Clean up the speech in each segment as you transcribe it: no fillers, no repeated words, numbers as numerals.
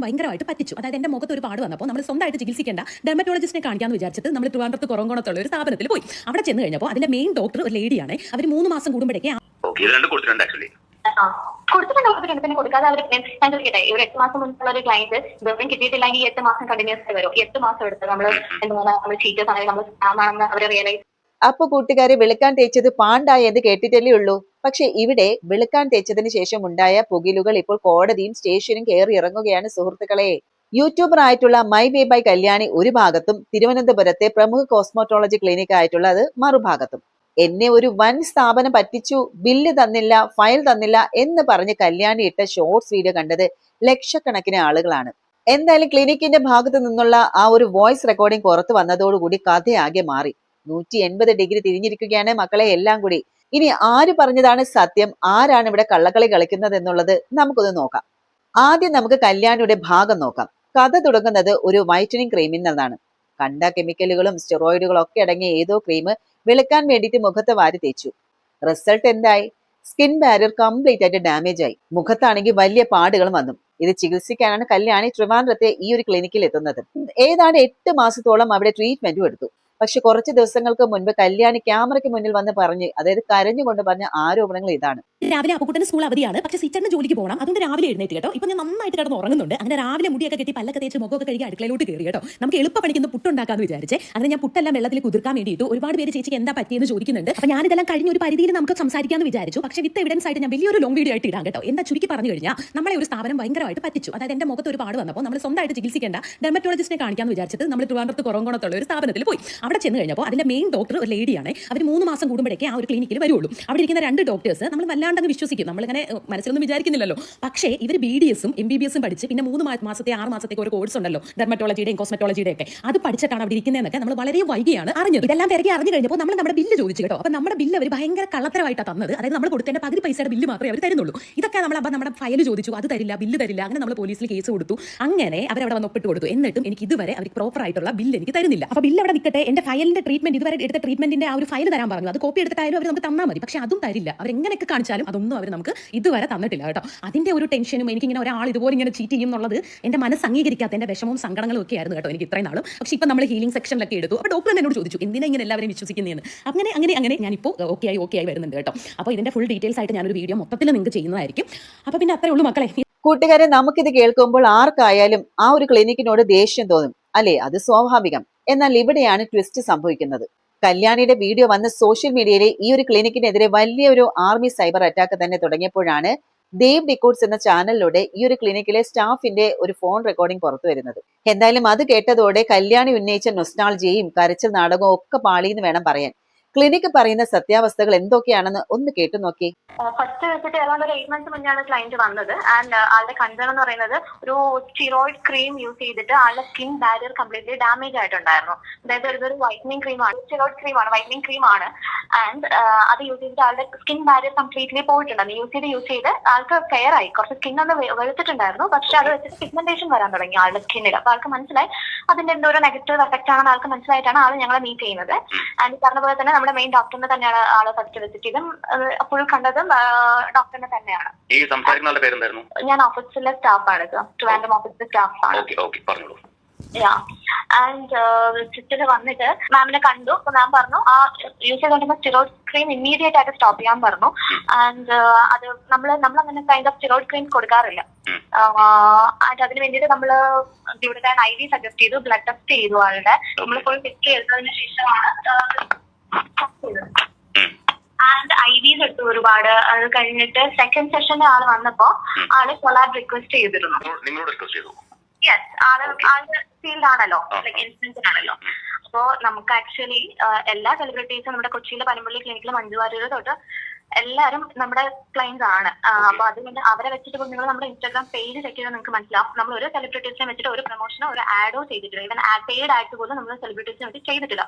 ഭയങ്കരമായിട്ട് പറ്റിച്ചു. അതായത് എന്റെ മുഖത്ത് ഒരു പാട് വന്നപ്പോൾ നമ്മൾ സ്വന്തമായിട്ട് ചികിത്സിക്കേണ്ട ഡെർമറ്റോളജിസ്റ്റിനെ കാണിക്കാന്ന് വിചാരിച്ചിട്ട് നമ്മൾ ട്രിവാൻഡ്രത്ത് കൊറോങ്കോണത്തുള്ള ഒരു സ്ഥാപനത്തിൽ പോയി. അവിടെ ചെന്ന് കഴിഞ്ഞപ്പോൾ അതിന്റെ മെയിൻ ഡോക്ടർ ഒരു ലേഡിയാണ്. അവർ 3 മാസം കൂടുമ്പോഴേക്ക് കൊടുത്തിട്ടുണ്ട്. പിന്നെ കൊടുക്കാതെ അവർ ഞാൻ ചോദിക്കട്ടെ, ഒരു 8 മാസം മുൻപുള്ള ഒരു ക്ലയന്റ് ഗവൺമെന്റ് കിട്ടിയിട്ടില്ലെങ്കിൽ 8 മാസം കണ്ടിന്യൂസ് വരും. 8 മാസം എടുത്ത് നമ്മൾ എന്താണ് നമ്മൾ ചീറ്റേഴ്സ് ആണെങ്കിൽ നമ്മൾ സ്കാം ആണെന്ന് അവർ റിയലൈസ്. അപ്പൊ കൂട്ടുകാരെ, വെളുക്കാൻ തേച്ചത് പാണ്ടായി എന്ന് കേട്ടിട്ടല്ലേ ഉള്ളൂ. പക്ഷെ ഇവിടെ വെളുക്കാൻ തേച്ചതിന് ശേഷം ഉണ്ടായ പുകിലുകൾ ഇപ്പോൾ കോടതിയും സ്റ്റേഷനും കയറി ഇറങ്ങുകയാണ് സുഹൃത്തുക്കളെ. യൂട്യൂബർ ആയിട്ടുള്ള മൈ വേ ബൈ കല്യാണി ഒരു ഭാഗത്തും തിരുവനന്തപുരത്തെ പ്രമുഖ കോസ്മോട്ടോളജി ക്ലിനിക് ആയിട്ടുള്ളത് മറുഭാഗത്തും. എന്നെ ഒരു വൻ സ്ഥാപനം പറ്റിച്ചു, ബില്ല് തന്നില്ല, ഫയൽ തന്നില്ല എന്ന് പറഞ്ഞ് കല്യാണി ഇട്ട ഷോർട്സ് വീഡിയോ കണ്ടത് ലക്ഷക്കണക്കിന് ആളുകളാണ്. എന്തായാലും ക്ലിനിക്കിന്റെ ഭാഗത്തു നിന്നുള്ള ആ ഒരു വോയിസ് റെക്കോർഡിംഗ് പുറത്തു വന്നതോടുകൂടി കഥയാകെ മാറി. 180 ഡിഗ്രി തിരിഞ്ഞിരിക്കുകയാണ് മക്കളെ എല്ലാം കൂടി. ഇനി ആര് പറഞ്ഞതാണ് സത്യം, ആരാണ് ഇവിടെ കള്ളക്കളി കളിക്കുന്നത് എന്നുള്ളത് നമുക്കൊന്ന് നോക്കാം. ആദ്യം നമുക്ക് കല്യാണിയുടെ ഭാഗം നോക്കാം. കഥ തുടങ്ങുന്നത് ഒരു വൈറ്റനിങ് ക്രീമിൽ നിന്നാണ്. കണ്ട കെമിക്കലുകളും സ്റ്റെറോയിഡുകളും ഒക്കെ അടങ്ങിയ ഏതോ ക്രീം വെളുക്കാൻ വേണ്ടിയിട്ട് മുഖത്ത് വാരി തേച്ചു. റിസൾട്ട് എന്തായി? സ്കിൻ ബാരിയർ കംപ്ലീറ്റ് ആയിട്ട് ഡാമേജ് ആയി. മുഖത്താണെങ്കിൽ വലിയ പാടുകളും വന്നു. ഇത് ചികിത്സിക്കാനാണ് കല്യാണി ട്രിവാൻഡ്രത്തെ ഈ ഒരു ക്ലിനിക്കിൽ എത്തുന്നത്. ഏതാണ്ട് 8 മാസത്തോളം അവിടെ ട്രീറ്റ്മെന്റും എടുത്തു. പക്ഷെ കുറച്ച് ദിവസങ്ങൾക്ക് മുൻപ് കല്യാണി ക്യാമറയ്ക്ക് മുന്നിൽ വന്ന് പറഞ്ഞ്, അതായത് കരഞ്ഞുകൊണ്ട് പറഞ്ഞ ആരോപണങ്ങൾ ഇതാണ്. രാവിലെ അപ്പുക്കുട്ടന് സ്കൂൾ അവധിയാണ്, പക്ഷെ സിറ്ററിന് ജോലിക്ക് പോകണം, അതുകൊണ്ട് രാവിലെ എഴുന്നേറ്റ് കേട്ടോ. ഇപ്പൊ ഞാൻ നന്നായിട്ട് കിടന്ന് ഉറങ്ങുന്നുണ്ട്. അങ്ങനെ രാവിലെ മുടിയൊക്കെ കെട്ടി പല്ലൊക്കെ തേച്ച് മുഖമൊക്കെ കഴുകി അടുക്കളയിലോട്ട് കയറി കേട്ടോ. നമുക്ക് എളുപ്പ പണിക്കുന്ന പുട്ടുണ്ടാക്കാന്ന് വിചാരിച്ചേ. അങ്ങനെ ഞാൻ പുട്ടെല്ലാം വെള്ളത്തിൽ കുതിർക്കാൻ വേണ്ടിയിട്ട് ഒരുപാട് പേര് ചേച്ചിക്ക് എന്താ പറ്റിയെന്ന് ചോദിക്കുന്നുണ്ട്. അപ്പൊ ഞാനിതെല്ലാം കഴിഞ്ഞ ഒരു പരിധിയിൽ നമുക്ക് സംസാരിക്കാന്ന് വിചാരിച്ചു. പക്ഷെ വിത്ത് എവിഡൻസ് ആയിട്ട് ഞാൻ വലിയൊരു ലോങ് വീഡിയോ ആയിട്ട് ഇടാം കേട്ടോ. എന്താ ചുരുക്കി പറഞ്ഞു കഴിഞ്ഞാൽ, നമ്മളെ ഒരു സ്ഥാപനം ഭയങ്കരമായിട്ട് പറ്റിച്ചു. അതായത് എന്റെ മുഖത്ത് ഒരു പാട് വന്നപ്പോൾ നമ്മൾ സ്വന്തമായിട്ട് ചികിത്സിക്കേണ്ട ഡെർമറ്റോളജിസ്റ്റിനെ കാണിക്കാന്ന് വിചാരിച്ചിട്ട് നമ്മൾ ട്രിവാൻഡ്രത്ത് കൊറോങ്കോണത്തുള്ള ഒരു സ്ഥാപനത്തിൽ പോയി. അവിടെ ചെന്ന് കഴിഞ്ഞപ്പോൾ അതിന്റെ മെയിൻ ഡോക്ടർ ഒരു ലേഡിയാണ്. അവർ 3 മാസം കൂടുമ്പോഴേക്ക് ആ ഒരു ക്ലിനിക്കിൽ വരുള്ളൂ. അവിടെ ഇരിക്കുന്ന 2 ഡോക്ടേഴ്സ് നമ്മൾ വല്ലാണ്ടങ്ങ് വിശ്വസിക്കും. നമ്മളിങ്ങനെ മനസ്സിലൊന്നും വിചാരിക്കുന്നില്ലല്ലോ. പക്ഷേ ഇവർ BDSും MBBSും പഠിച്ച് പിന്നെ 3 മാസത്തെ 6 മാസത്തേക്ക് ഒരു കോഴ്സ് ഉണ്ടല്ലോ, ഡെർമറ്റോളജിയുടെയും കോസ്മെറ്റോളജിയുടെ ഒക്കെ, അത് പഠിച്ചിട്ടാണ് അവിടെ ഇരിക്കുന്നതെന്നൊക്കെ നമ്മൾ വളരെ വൈകിയാണ് അറിഞ്ഞത്. ഇതെല്ലാം തിരക്കി അറിഞ്ഞു കഴിഞ്ഞപ്പോൾ നമ്മൾ നമ്മുടെ ബില്ല് ചോദിച്ചു കേട്ടോ. അപ്പോൾ നമ്മുടെ ബില്ല് അവർ ഭയങ്കര കള്ളത്തരമായിട്ടാണ് തന്നത്. അതായത് നമ്മൾ കൊടുത്തതിന്റെ പകുതി പൈസയുടെ ബില്ല് മാത്രമേ അവർ തരുന്നുള്ളൂ. ഇതൊക്കെ നമ്മൾ അപ്പോൾ നമ്മുടെ ഫയൽ ചോദിച്ചു, അത് തരില്ല, ബില്ല് തരില്ല. അങ്ങനെ നമ്മൾ പോലീസിൽ കേസ് കൊടുത്തു. അങ്ങനെ അവരവിടെ വന്ന് ഒപ്പിട്ട് കൊടുത്തു. എന്നിട്ടും എനിക്ക് ഇതുവരെ അവർ പ്രോപ്പർ ആയിട്ടുള്ള ബില്ല് എനിക്ക് തരുന്നില്ല. അപ്പോൾ ബില്ല് അവിടെ നിൽക്കട്ടെ, എന്റെ ഫയലിന്റെ ട്രീറ്റ്മെന്റ് ഇതുവരെ എടുത്ത ട്രീറ്റ്മെന്റിന്റെ ആ ഒരു ഫയൽ തരാൻ പറഞ്ഞു. അത് കോപ്പി എടുത്തിട്ടായാലും അവർ നമുക്ക് തന്നാൽ മതി. പക്ഷെ അതും തരില്ല. അവർ എങ്ങനെയൊക്കെ കാണിച്ചാലും അതൊന്നും അവർ നമുക്ക് ഇതുവരെ തന്നിട്ടില്ല കേട്ടോ. അതിന്റെ ഒരു ടെൻഷനും എനിക്കിങ്ങനെ ഒരാൾ ഇതുപോലെ ഇങ്ങനെ ചീറ്റ് ചെയ്യും എന്നുള്ളത് എന്റെ മനസ്സ് അംഗീകരിക്കാത്ത എന്റെ വിഷമവും സങ്കടങ്ങളും ഒക്കെ ആയിരുന്നു കേട്ടോ എനിക്ക് ഇത്രയും നാളും. പക്ഷെ ഇപ്പം നമ്മൾ ഹീലിംഗ് സെക്ഷനിലൊക്കെ എടുത്തു. അപ്പോൾ ഡോക്ടർ എന്നോട് ചോദിച്ചു എന്തിനാ ഇങ്ങനെ എല്ലാവരും വിശ്വസിക്കുന്നതെന്ന്. അങ്ങനെ ഞാനിപ്പോൾ ഓക്കെ ആയി വരുന്നുണ്ട് കേട്ടോ. അപ്പോൾ ഇതിന്റെ ഫുൾ ഡീറ്റെയിൽസ് ആയിട്ട് ഞാനൊരു വീഡിയോ മൊത്തത്തിൽ നിങ്ങൾക്ക് ചെയ്യുന്നതായിരിക്കും. അപ്പോൾ പിന്നെ അത്രേ ഉള്ളൂ മക്കളെ. കൂട്ടുകാരെ, നമുക്കിത് കേൾക്കുമ്പോൾ ആർക്കായാലും ആ ഒരു ക്ലിനിക്കിനോട് ദേഷ്യം തോന്നും അല്ലേ? അത് സ്വാഭാവികം. എന്നാൽ ഇവിടെയാണ് ട്വിസ്റ്റ് സംഭവിക്കുന്നത്. കല്യാണിയുടെ വീഡിയോ വന്ന് സോഷ്യൽ മീഡിയയിലെ ഈ ഒരു ക്ലിനിക്കിനെതിരെ വലിയൊരു ആർമി സൈബർ അറ്റാക്ക് തന്നെ തുടങ്ങിയപ്പോഴാണ് ദേവ് ഡിക്കോഡ്സ് എന്ന ചാനലിലൂടെ ഈ ഒരു ക്ലിനിക്കിലെ സ്റ്റാഫിന്റെ ഒരു ഫോൺ റെക്കോർഡിംഗ് പുറത്തു വരുന്നത്. എന്തായാലും അത് കേട്ടതോടെ കല്യാണി ഉന്നയിച്ച നൊസ്റ്റാൾജിയയും കരച്ചിൽ നാടകവും ഒക്കെ പാളിയെന്ന് വേണം പറയാൻ. ക്ലിനിക്ക് പറയുന്ന സത്യാവസ്ഥകൾ എന്തൊക്കെയാണെന്ന് ഒന്ന് കേട്ടു നോക്കി. ഫസ്റ്റ് വെച്ചിട്ട് ഏതാണ്ട് ഒരു 8 മന്ത്സ് മുന്നെയാണ് ക്ലയന്റ് വന്നത്. ആൻഡ് ആളുടെ കൺസേൺ എന്ന് പറയുന്നത് ഒരു സ്റ്റിറോയിഡ് ക്രീം യൂസ് ചെയ്തിട്ട് ആളുടെ സ്കിൻ ബാരിയർ കംപ്ലീറ്റ്ലി ഡാമേജ് ആയിട്ടുണ്ടായിരുന്നു. അതായത് ഇതൊരു വൈറ്റനിങ് ക്രീമാണ്, സ്റ്റിറോയിഡ് ക്രീമാണ്, വൈറ്റനിങ് ക്രീമാണ്. ആൻഡ് അത് യൂസ് ചെയ്തിട്ട് ആളുടെ സ്കിൻ ബാരിയർ കംപ്ലീറ്റ്ലി പോയിട്ടുണ്ടായിരുന്നു. യൂസ് ചെയ്ത് ആൾക്ക് ഫെയർ ആയി, കുറച്ച് സ്കിൻ ഒന്ന് വെളുത്തിട്ടുണ്ടായിരുന്നു. പക്ഷെ അത് വെച്ചിട്ട് പിഗ്മെന്റേഷൻ വരാൻ തുടങ്ങി ആളുടെ സ്കിന്നിൽ. അപ്പൊ ആൾക്ക് മനസ്സിലായി അതിന്റെ എന്തോ ഒരു നെഗറ്റീവ് എഫക്റ്റ് ആണെന്ന് ആൾക്ക് മനസ്സിലായിട്ടാണ് ആൾ ഞങ്ങളെ മീറ്റ് ചെയ്യുന്നത്. ആൻഡ് പറഞ്ഞ പോലെ തന്നെ നമ്മുടെ മെയിൻ ഡോക്ടറിനെ തന്നെയാണ് ആള് ഫസ്റ്റ് വിസിറ്റ് ചെയ്തും അപ്പോൾ കണ്ടതും ഡോക്ടറിനെ തന്നെയാണ്. ഈ സംസാരിക്കുന്ന പേരെന്തായിരുന്നു? ഞാൻ ഓഫീസിലെ സ്റ്റാഫാണ്, ട്രിവാൻഡ്രം ഓഫീസിലെ സ്റ്റാഫാണ്. ആൻഡ് വിസിറ്റിൽ വന്നിട്ട് മാമിനെ കണ്ടു. അപ്പൊ മാം പറഞ്ഞു ആ യൂസ് ചെയ്തുകൊണ്ടിരുന്ന സ്റ്റിറോയിഡ് ക്രീം ഇമ്മീഡിയറ്റ് ആയിട്ട് സ്റ്റോപ്പ് ചെയ്യാൻ പറഞ്ഞു. ആൻഡ് അത് നമ്മളങ്ങനെ കൈൻഡ് ഓഫ് സ്റ്റിറോയിഡ് ക്രീം കൊടുക്കാറില്ല. ആൻഡ് അതിന് വേണ്ടിയിട്ട് നമ്മള് ഇവിടുത്തെ IV സജസ്റ്റ് ചെയ്തു, ബ്ലഡ് ടെസ്റ്റ് ചെയ്തു ആളുടെ. നമ്മൾ ഫുൾ ടെസ്റ്റ് ചെയ്തതിനു ശേഷമാണ് ആൻഡ് IVs എടുത്തു ഒരുപാട്. അത് കഴിഞ്ഞിട്ട് സെക്കൻഡ് സെഷനിൽ ആള് വന്നപ്പോ ആള് കൊളാബ് റിക്വസ്റ്റ് ചെയ്തിരുന്നു. യെസ്, ആളുടെ ഫീൽഡ് ആണല്ലോ, ലൈക് ഇൻഫ്ലുവൻസർ ആണല്ലോ. അപ്പോ നമുക്ക് ആക്ച്വലി എല്ലാ സെലിബ്രിറ്റീസും നമ്മുടെ കൊച്ചിയിലെ പനമ്പള്ളി ക്ലിനിക്കിൽ മഞ്ജു വാര്യർ തൊട്ട് എല്ലാവരും നമ്മുടെ ക്ലയൻസ് ആണ്. അപ്പൊ അതുകൊണ്ട് അവരെ വെച്ചിട്ട് നിങ്ങൾ നമ്മുടെ ഇൻസ്റ്റാഗ്രാം പേജ് ചെക്ക് ചെയ്താൽ നിങ്ങൾക്ക് മനസ്സിലാവും. നമ്മൾ ഒരു സെലിബ്രിറ്റീസിനെ വെച്ചിട്ട് ഒരു പ്രൊമോഷനോ ഒരു ആഡോ ചെയ്തിട്ടില്ല. ഈവൻ പെയ്ഡ് ആയിട്ട് പോലും നമ്മൾ സെലിബ്രിറ്റീസിനെ വെച്ച് ചെയ്തിട്ടില്ല.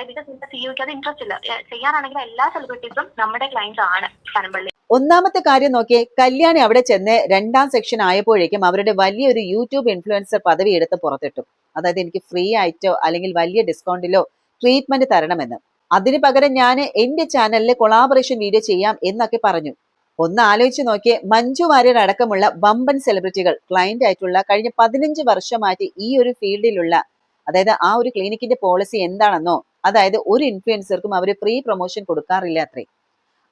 ബിക്കോസ് നിങ്ങൾക്ക് CEOക്ക് അത് ഇൻട്രസ്റ്റ് ഇല്ല. ചെയ്യാനാണെങ്കിൽ എല്ലാ സെലിബ്രിറ്റീസും നമ്മുടെ ക്ലയൻസ് ആണ് പനമ്പള്ളി. ഒന്നാമത്തെ കാര്യം നോക്കിയേ, കല്യാണി അവിടെ ചെന്ന് 2ാം സെക്ഷൻ ആയപ്പോഴേക്കും അവരുടെ വലിയൊരു യൂട്യൂബ് ഇൻഫ്ലുവൻസർ പദവി എടുത്ത് പുറത്തിട്ടു. അതായത് എനിക്ക് ഫ്രീ ആയിട്ടോ അല്ലെങ്കിൽ വലിയ ഡിസ്കൗണ്ടിലോ ട്രീറ്റ്മെന്റ് തരണമെന്ന്. അതിന് പകരം ഞാൻ എന്റെ ചാനലിൽ കൊളാബറേഷൻ വീഡിയോ ചെയ്യാം എന്നൊക്കെ പറഞ്ഞു. ഒന്ന് ആലോചിച്ച് നോക്കിയേ, മഞ്ജു വാര്യർ അടക്കമുള്ള വമ്പൻ സെലിബ്രിറ്റികൾ ക്ലയന്റ് ആയിട്ടുള്ള കഴിഞ്ഞ 15 വർഷമായിട്ട് ഈ ഒരു ഫീൽഡിലുള്ള, അതായത് ആ ഒരു ക്ലിനിക്കിന്റെ പോളിസി എന്താണെന്നോ, അതായത് ഒരു ഇൻഫ്ലുവൻസർക്കും അവർ ഫ്രീ പ്രൊമോഷൻ കൊടുക്കാറില്ല അത്രേ.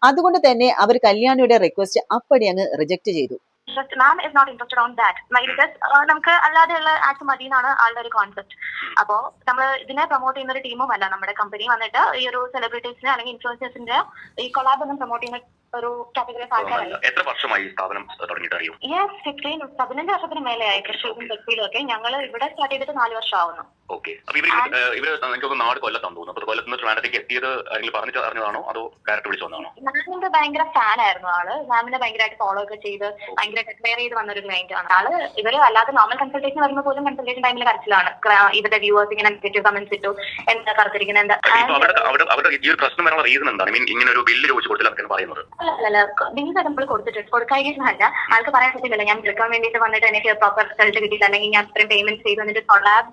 അതുകൊണ്ട് തന്നെ അവർ കല്യാണിയുടെ റിക്വസ്റ്റ് അപ്പടി അങ്ങ് റിജക്ട് ചെയ്തു. Ma'am is not interested on that. Because നമുക്ക് അല്ലാതെയുള്ള ആക്ട് മതി എന്നാണ് ആളുടെ ഒരു കോൺസെപ്റ്റ്. അപ്പോൾ നമ്മൾ ഇതിനെ പ്രൊമോട്ട് ചെയ്യുന്ന ഒരു ടീമും അല്ല. നമ്മുടെ കമ്പനി വന്നിട്ട് ഈ ഒരു സെലിബ്രിറ്റീസിനെ അല്ലെങ്കിൽ ഇൻഫ്ലുവൻസേഴ്സിന്റെ ഈ കൊളാബ് ഒന്നും പ്രൊമോട്ട് ചെയ്യുന്ന ഒരു കാറ്റഗറി ഓഫ് ആൾക്കാരല്ല. എത്ര വർഷമായി സ്ഥാപനം തുടങ്ങിയിട്ട് അറിയോ? 15 വർഷത്തിന് മേലെയായി. കൃഷിയിലും വ്യക്തിയിലൊക്കെ ഞങ്ങൾ ഇവിടെ സ്റ്റാർട്ട് ചെയ്തിട്ട് 4 വർഷം ആവുന്നു. ഓക്കെ. അപ്പൊ ഇവര് എനിക്കൊന്ന് നാട് കൊല്ലത്താന്ന് തോന്നുന്നു. അപ്പൊ കൊല്ലത്ത് നിന്ന് ട്രിവാൻഡ്രത്തേക്ക് എത്തിയത് ആരെങ്കിലും അറിഞ്ഞതാണോ അതോ ഡയറക്റ്റ് വിളിച്ചു വന്നതാണോ? മാമിന്റെ ഭയങ്കര ഫാൻ ആയിരുന്നു ആള്. മാമിനെ ഭയങ്കരമായിട്ട് ഫോളോ ഒക്കെ ചെയ്ത് ഭയങ്കരമായിട്ട് അഡ്മയർ ചെയ്ത് വന്നൊരു ക്ലയന്റ് ആണ് ആള്. ഇവര് അല്ലാതെ നോർമൽ കൺസൾട്ടേഷൻ വരുമ്പോൾ പോലും കൺസൾട്ടേഷൻ ടൈമിൽ കരച്ചിലാണ്. ഇവരുടെ വ്യൂവേഴ്സ് ഇങ്ങനെ നെഗറ്റീവ് കമന്റ്സ് ഇട്ടു, എന്താ കറുത്തിരിക്കുന്നത്, എന്താ അവരുടെ ഈ ഒരു പ്രശ്നം വരാനുള്ള റീസൺ എന്താണ്? മീൻ ഇങ്ങനെ ഒരു ബില്ല് ചോദിച്ചു കൊടുത്തില്ല പറയുന്നത്? അല്ല, ബില്ല് നമ്മൾ കൊടുത്തിട്ടുണ്ട്. കൊടുക്കാതിരിക്കുന്നതല്ല, ആൾക്ക് പറയാൻ പറ്റില്ലല്ലോ ഞാൻ എടുക്കാൻ വേണ്ടിയിട്ട് വന്നിട്ട് എനിക്ക് പ്രോപ്പർ റിസൾട്ട് കിട്ടിയില്ല, അല്ലെങ്കിൽ ഞാൻ ഇത്രയും പേയ്മെന്റ് ചെയ്ത് വന്നിട്ട് കൊളാബ്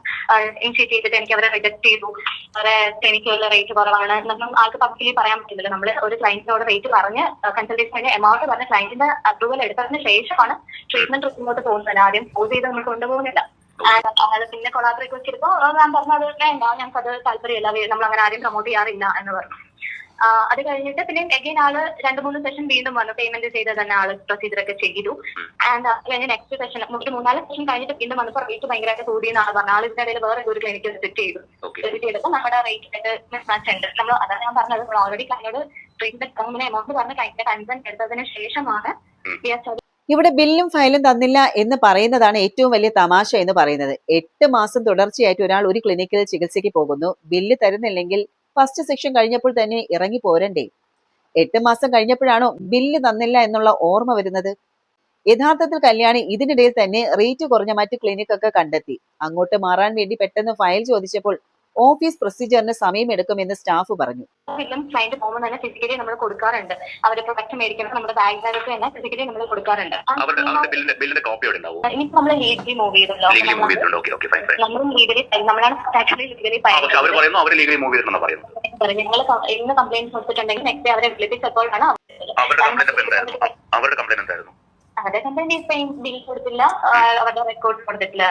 ഇനിഷ്യേറ്റ് ചെയ്തിട്ട് എനിക്ക് അവരെ റിജക്ട് ചെയ്തു, അവരെ എനിക്ക് വല്ല റേറ്റ് കുറവാണ് എന്നൊന്നും ആൾക്ക് പബ്ലിക്കലി പറയാൻ പറ്റില്ലല്ലോ. നമ്മൾ ഒരു ക്ലയന്റിനോട് റേറ്റ് പറഞ്ഞ് കൺസൾട്ടേഷൻ എമൗണ്ട് പറഞ്ഞ് ക്ലയന്റിന്റെ അപ്രൂവൽ എടുത്തതിന് ശേഷമാണ് ട്രീറ്റ്മെന്റ് റിപ്പോർട്ട് പോകുന്നത്. ആദ്യം പോസ് ചെയ്ത് നമ്മൾ കൊണ്ടുപോകുന്നില്ല. പിന്നെ കൊളാബ് റിക്വസ്റ്റ് ചെയ്തപ്പോൾ ഞാൻ പറഞ്ഞത് വേണ്ട, ഞങ്ങൾക്ക് അത് താല്പര്യമില്ല, നമ്മൾ അങ്ങനെ ആദ്യം പ്രൊമോട്ട് ചെയ്യാറില്ല എന്ന് പറഞ്ഞു. അത് കഴിഞ്ഞിട്ട് പിന്നെ എഗെയിൻ ആള് 2-3 സെഷൻ വീണ്ടും വന്നു. പേയ്മെന്റ് ചെയ്ത് തന്നെ ആള് പ്രൊസീജിയർ ഒക്കെ ചെയ്തു. ആൻഡ് അത് കഴിഞ്ഞ് നെക്സ്റ്റ് സെഷൻ 3-4 സെഷൻ കഴിഞ്ഞിട്ട് വീണ്ടും വന്നപ്പോൾ റേറ്റ് ഭയങ്കരമായിട്ട് കൂടിയെന്ന് ആൾ പറഞ്ഞു. ആൾ ഇതിന്റെ ഇടയിൽ വേറെ ഒരു ക്ലിനിക്ക് വിസിറ്റ് ചെയ്തു. വിസിറ്റ് ചെയ്തപ്പോൾ നമ്മുടെ റേറ്റ് ആയിട്ട് മിസ്മാച്ച് ഉണ്ട്. നമ്മൾ അതാണ് ഞാൻ പറഞ്ഞത്, നമ്മൾ ഓൾറെഡി ക്ലൈനോട് ട്രീറ്റ്മെന്റ് എമൗണ്ട് പറഞ്ഞ് ക്ലൈന്റിന്റെ കൺസെന്റ് എടുത്തതിന് ശേഷമാണ് ഇവിടെ ബില്ലും ഫയലും തന്നില്ല എന്ന് പറയുന്നതാണ് ഏറ്റവും വലിയ തമാശ എന്ന് പറയുന്നത്. 8 മാസം തുടർച്ചയായിട്ട് ഒരാൾ ഒരു ക്ലിനിക്കിൽ ചികിത്സയ്ക്ക് പോകുന്നു, ബില്ല് തരുന്നില്ലെങ്കിൽ ഫസ്റ്റ് സെക്ഷൻ കഴിഞ്ഞപ്പോൾ തന്നെ ഇറങ്ങി പോരണ്ടേ? 8 മാസം കഴിഞ്ഞപ്പോഴാണോ ബില്ല് തന്നില്ല എന്നുള്ള ഓർമ്മ വരുന്നത്? യഥാർത്ഥത്തിൽ കല്യാണി ഇതിനിടയിൽ തന്നെ റേറ്റ് കുറഞ്ഞ മറ്റ് ക്ലിനിക്കൊക്കെ കണ്ടെത്തി. അങ്ങോട്ട് മാറാൻ വേണ്ടി പെട്ടെന്ന് ഫയൽ ചോദിച്ചപ്പോൾ ഓഫീസ് പ്രൊസീജിയറിന് സമയമെടുക്കുമെന്ന് സ്റ്റാഫ് പറഞ്ഞു. ക്ലയന്റ് പോകുമ്പോൾ തന്നെ ഫിസിക്കലി നമ്മൾ കൊടുക്കാറുണ്ട്. അവരെ പ്രൊഡക്റ്റ് മേടിക്കണം, നമ്മുടെ ബാഗിനകത്ത് തന്നെ ഫിസിക്കലി നമ്മൾ കൊടുക്കാറുണ്ട്. ഇനി നമ്മൾ ലീഗലി മൂവ് ചെയ്തല്ലോ, നമ്മളും ലീഗലി നമ്മളാണ് ആക്ച്വലി ലീഗലി ഞങ്ങൾ ഇന്ന് കംപ്ലൈന്റ് കൊടുത്തിട്ടുണ്ടെങ്കിൽ നെക്സ്റ്റ് അവരെ വിളിപ്പിച്ചപ്പോഴാണ് അവരുടെ കംപ്ലൈന്റ് ബിൽ കൊടുത്തില്ല, അവരുടെ റെക്കോർഡ് കൊടുത്തിട്ടില്ല.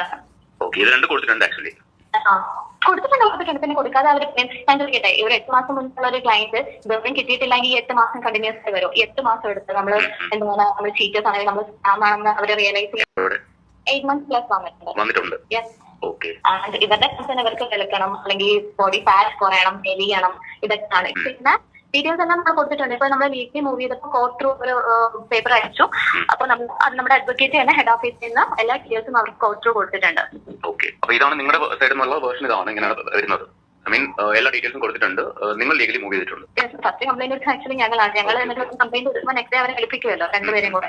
കൊടുത്തിട്ടുണ്ട്. പിന്നെ കൊടുക്കാതെ അവർ ഞാൻ ചോദിക്കട്ടെ, ഒരു 8 മാസം മുൻപുള്ള ഒരു ക്ലയന്റ് ഗവൺമെന്റ് കിട്ടിയിട്ടില്ലെങ്കിൽ 8 മാസം കണ്ടിന്യൂസ് ആയിട്ട് വരും. 8 മാസം എടുത്ത് നമ്മൾ എന്താണ് നമ്മൾ ചീറ്റേഴ്സ് ആണെങ്കിൽ നമ്മൾ സ്കാം ആണെന്ന് അവർ റിയലൈസ് ചെയ്യും. 8 months പ്ലസ് വന്നിട്ടുണ്ട്. ഇവരുടെ കൺസേൺ ഇവർക്ക് വിളിക്കണം, അല്ലെങ്കിൽ ബോഡി ഫാറ്റ് കുറയണം, മെലിയണം, ഇതൊക്കെയാണ്. പിന്നെ ഡീറ്റെയിൽസ് എല്ലാം നമ്മൾ കൊടുത്തിട്ടുണ്ട്. ഇപ്പൊ നമ്മൾ ലീഗലി മൂവ് ചെയ്തപ്പോൾ കോർട്ട് ത്രൂ ഒരു പേപ്പർ അയച്ചു. അപ്പൊ നമ്മുടെ അഡ്വക്കേറ്റ് തന്നെ ഹെഡ് ഓഫീസിൽ നിന്ന് എല്ലാ ഡീറ്റെയിൽസും അവർക്ക് കോർട്ട് ത്രൂ കൊടുത്തിട്ടുണ്ട്. ഇതാണ് നിങ്ങളുടെ സൈഡിൽ നിന്നുള്ള വേർഷൻ, ഇതാണ് ഇങ്ങനെയാണ് വരുന്നത്. എല്ലാ ഡീറ്റെയിൽസും കൊടുത്തിട്ടുണ്ട്. നിങ്ങൾ ലീഗലി മൂവ് ചെയ്തിട്ടുണ്ട്. ഫസ്റ്റ് കംപ്ലൈന്റ് ആക്ച്വലി ഞങ്ങൾ കംപ്ലൈന്റ് കൊടുക്കുമ്പോൾ നെക്സ്റ്റ് അവരെ വിളിപ്പിക്കുമല്ലോ, രണ്ടുപേരും കൂടെ.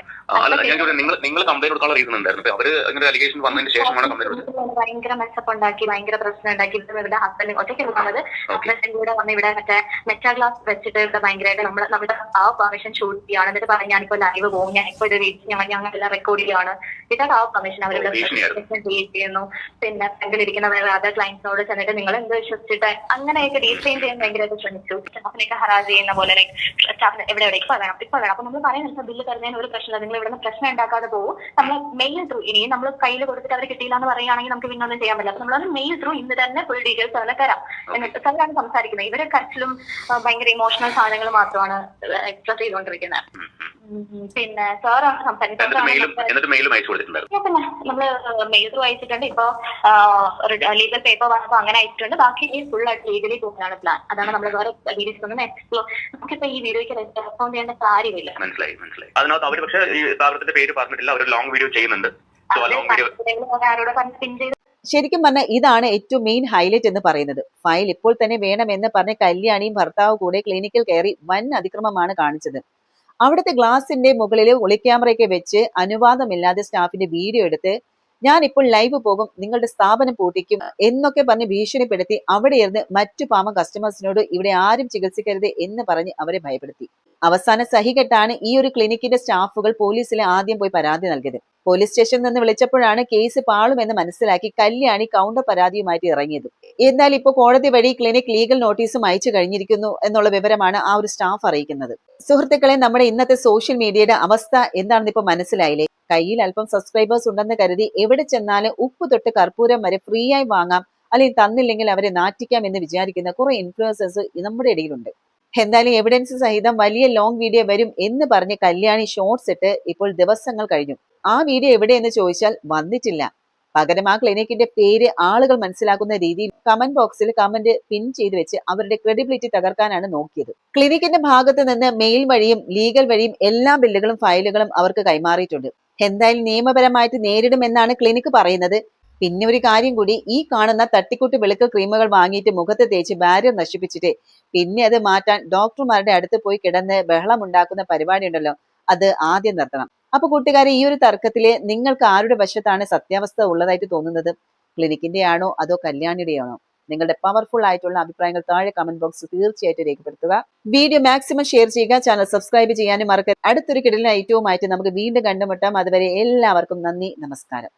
നിങ്ങൾ കംപ്ലൈന്റ് കൊടുക്കാനുള്ള റീസൺ ഉണ്ടായിരുന്നു? അവര് ഇങ്ങനെ അലിഗേഷൻ വന്നതിന് ശേഷമാണ് കംപ്ലൈന്റ് കൊടുത്തത്. ഭയങ്കര മെസ്സപ്പ് ഉണ്ടാക്കി, ഭയങ്കര പ്രശ്നം ഉണ്ടാക്കി. ഇവരുടെ ഹസ്ബൻഡ് ഒറ്റയ്ക്ക് വന്നത്, ഹസ്ബൻഡ് കൂടെ വന്ന് ഇവിടെ മറ്റേ മെറ്റാ ഗ്ലാസ് വെച്ചിട്ട് ഇവിടെ ഭയങ്കരമായിട്ട് നമ്മുടെ ആ പെർമിഷൻ ഷൂട്ട് ചെയ്യാണ്. എന്നിട്ട് പറയാം ഞാനിപ്പോ ലൈവ് പോകും, ഞാനിപ്പോ ഇത് ഞങ്ങളെല്ലാം റെക്കോർഡ് ചെയ്യാണ്. ഇതൊക്കെ ആ പെർമിഷൻ അവരുടെ ക്രിയേറ്റ് ചെയ്യുന്നു. പിന്നെ ഫ്രണ്ടിലിരിക്കുന്ന വേറെ അതർ ക്ലയൻസിനോട് ചെന്നിട്ട് നിങ്ങൾ എന്ത് വിശ്വസിച്ചിട്ട് അങ്ങനെയൊക്കെ ഡീറ്റെയിൻ ചെയ്യാൻ ഭയങ്കരമായിട്ട് ശ്രമിച്ചു. സ്റ്റാഫിനെയൊക്കെ ഹറാസ് ചെയ്യുന്ന പോലെ സ്റ്റാഫിന് എവിടെ ഇപ്പൊ വേണം. അപ്പൊ നമ്മൾ പറയുന്നത് ബില്ല് തരുന്നതിന് ഒരു പ്രശ്നമില്ല, നിങ്ങൾ ഇവിടെ നിന്ന് പ്രശ്നം ഉണ്ടാക്കാതെ പോകും. നമ്മൾ മെയിൽ ത്രൂ, ഇനിയും നമ്മൾ കയ്യിൽ കൊടുത്തിട്ട് അവർ കിട്ടിയില്ല എന്ന് പറയുകയാണെങ്കിൽ നമുക്ക് പിന്നെ ഒന്നും ചെയ്യാൻ പറ്റില്ല. അപ്പൊ നമ്മൾ മെയിൽ ത്രൂ ഇന്ന് തന്നെ ഫുൾ ഡീറ്റെയിൽസ് തന്നെ തരാം എന്നിട്ട് സാറാണ് സംസാരിക്കുന്നത്. ഇവരെ കരച്ചിലും ഭയങ്കര ഇമോഷണൽ സാധനങ്ങൾ മാത്രമാണ് എക്സ്പ്രസ് ചെയ്തുകൊണ്ടിരിക്കുന്നത്. പിന്നെ സാറാണ് സംസാരിക്കുന്നത്. പിന്നെ നമ്മള് മെയിൽ ത്രൂ അയച്ചിട്ടുണ്ട്. ഇപ്പൊ ലീഗൽ പേപ്പർ വന്നപ്പോ അങ്ങനെ അയച്ചിട്ടുണ്ട്. ബാക്കി ഫുൾ ആയിട്ട് ലീഗലി പോകുന്നതാണ് പ്ലാൻ. അതാണ് നമ്മൾ വേറെ വീഡിയോസ് ഒന്നും എക്സ്പ്ലോർ, നമുക്കിപ്പോ ഈ വീഡിയോയ്ക്ക് റെസ്പോണ്ട് ചെയ്യേണ്ട കാര്യമില്ല. മനസ്സിലായി. അതിനകത്ത് അവർ പക്ഷേ ഈ സ്ഥാപനത്തിന്റെ പേര് പറഞ്ഞിട്ടില്ല, അവർ ലോങ് വീഡിയോ ചെയ്യുന്നുണ്ട്. ശരിക്കും പറഞ്ഞാൽ ഇതാണ് ഏറ്റവും മെയിൻ ഹൈലൈറ്റ് എന്ന് പറയുന്നത്. ഫയൽ ഇപ്പോൾ തന്നെ വേണമെന്ന് പറഞ്ഞ കല്യാണിയും ഭർത്താവ് കൂടെ ക്ലിനിക്കിൽ കയറി വൻ അതിക്രമമാണ് കാണിച്ചത്. അവിടുത്തെ ഗ്ലാസിന്റെ മുകളിൽ ഒളിക്യാമറയൊക്കെ വെച്ച് അനുവാദമില്ലാതെ സ്റ്റാഫിന്റെ വീഡിയോ എടുത്ത് ഞാൻ ഇപ്പോൾ ലൈവ് പോകും, നിങ്ങളുടെ സ്ഥാപനം പൂട്ടിക്കും എന്നൊക്കെ പറഞ്ഞ് ഭീഷണിപ്പെടുത്തി അവിടെ ഇരുന്ന് മറ്റു പാവം കസ്റ്റമേഴ്സിനോട് ഇവിടെ ആരും ചികിത്സിക്കരുത് എന്ന് പറഞ്ഞ് അവരെ ഭയപ്പെടുത്തി. അവസാന സഹികെട്ടാണ് ഈ ഒരു ക്ലിനിക്കിന്റെ സ്റ്റാഫുകൾ പോലീസിൽ ആദ്യം പോയി പരാതി നൽകിയത്. പോലീസ് സ്റ്റേഷനിൽ നിന്ന് വിളിച്ചപ്പോഴാണ് കേസ് പാളുമെന്ന് മനസ്സിലാക്കി കല്യാണി കൗണ്ടർ പരാതിയുമായിട്ട് ഇറങ്ങിയത്. എന്നാൽ ഇപ്പോൾ കോടതി വഴി ക്ലിനിക് ലീഗൽ നോട്ടീസും അയച്ചു കഴിഞ്ഞിരിക്കുന്നു എന്നുള്ള വിവരമാണ് ആ ഒരു സ്റ്റാഫ് അറിയിക്കുന്നത്. സുഹൃത്തുക്കളെ, നമ്മുടെ ഇന്നത്തെ സോഷ്യൽ മീഡിയയുടെ അവസ്ഥ എന്താണെന്ന് ഇപ്പൊ മനസ്സിലായില്ലേ? കയ്യിൽ അല്പം സബ്സ്ക്രൈബേഴ്സ് ഉണ്ടെന്ന് കരുതി എവിടെ ചെന്നാലും ഉപ്പ് തൊട്ട് കർപ്പൂരം വരെ ഫ്രീ ആയി വാങ്ങാം, അല്ലെങ്കിൽ തന്നില്ലെങ്കിൽ അവരെ നാറ്റിക്കാം എന്ന് വിചാരിക്കുന്ന കുറെ ഇൻഫ്ലുവൻസേഴ്സ് നമ്മുടെ ഇടയിലുണ്ട്. എന്തായാലും എവിഡൻസ് സഹിതം വലിയ ലോങ് വീഡിയോ വരും എന്ന് പറഞ്ഞ് കല്യാണി ഷോർട്സ് ഇട്ട് ഇപ്പോൾ ദിവസങ്ങൾ കഴിഞ്ഞു. ആ വീഡിയോ എവിടെയെന്ന് ചോദിച്ചാൽ വന്നിട്ടില്ല. പകരം ആ ക്ലിനിക്കിന്റെ പേര് ആളുകൾ മനസ്സിലാക്കുന്ന രീതിയിൽ കമന്റ് ബോക്സിൽ കമന്റ് പിൻ ചെയ്ത് വെച്ച് അവരുടെ ക്രെഡിബിലിറ്റി തകർക്കാനാണ് നോക്കിയത്. ക്ലിനിക്കിന്റെ ഭാഗത്ത് നിന്ന് മെയിൽ വഴിയും ലീഗൽ വഴിയും എല്ലാ ബില്ലുകളും ഫയലുകളും അവർക്ക് കൈമാറിയിട്ടുണ്ട്. എന്തായാലും നിയമപരമായിട്ട് നേരിടുമെന്നാണ് ക്ലിനിക്ക് പറയുന്നത്. പിന്നെ ഒരു കാര്യം കൂടി, ഈ കാണുന്ന തട്ടിക്കൂട്ട് വെളുക്കൽ ക്രീമുകൾ വാങ്ങിയിട്ട് മുഖത്ത് തേച്ച് ബാരിയർ നശിപ്പിച്ചിട്ട് പിന്നെ അത് മാറ്റാൻ ഡോക്ടർമാരുടെ അടുത്ത് പോയി കിടന്ന് ബഹളം ഉണ്ടാക്കുന്ന പരിപാടി ഉണ്ടല്ലോ, അത് ആദ്യം നിർത്തണം. അപ്പൊ കൂട്ടുകാരെ, ഈ ഒരു തർക്കത്തില് നിങ്ങൾക്ക് ആരുടെ വശത്താണ് സത്യാവസ്ഥ ഉള്ളതായിട്ട് തോന്നുന്നത്? ക്ലിനിക്കിന്റെ ആണോ അതോ കല്യാണിയുടെ ആണോ? നിങ്ങളുടെ പവർഫുൾ ആയിട്ടുള്ള അഭിപ്രായങ്ങൾ താഴെ കമന്റ് ബോക്സ് തീർച്ചയായിട്ടും രേഖപ്പെടുത്തുക. വീഡിയോ മാക്സിമം ഷെയർ ചെയ്യുക, ചാനൽ സബ്സ്ക്രൈബ് ചെയ്യാനും മറക്കരുത്. അടുത്തൊരു കിടലിന് ഐറ്റവുമായിട്ട് നമുക്ക് വീണ്ടും കണ്ടുമുട്ടാം. അതുവരെ എല്ലാവർക്കും നന്ദി, നമസ്കാരം.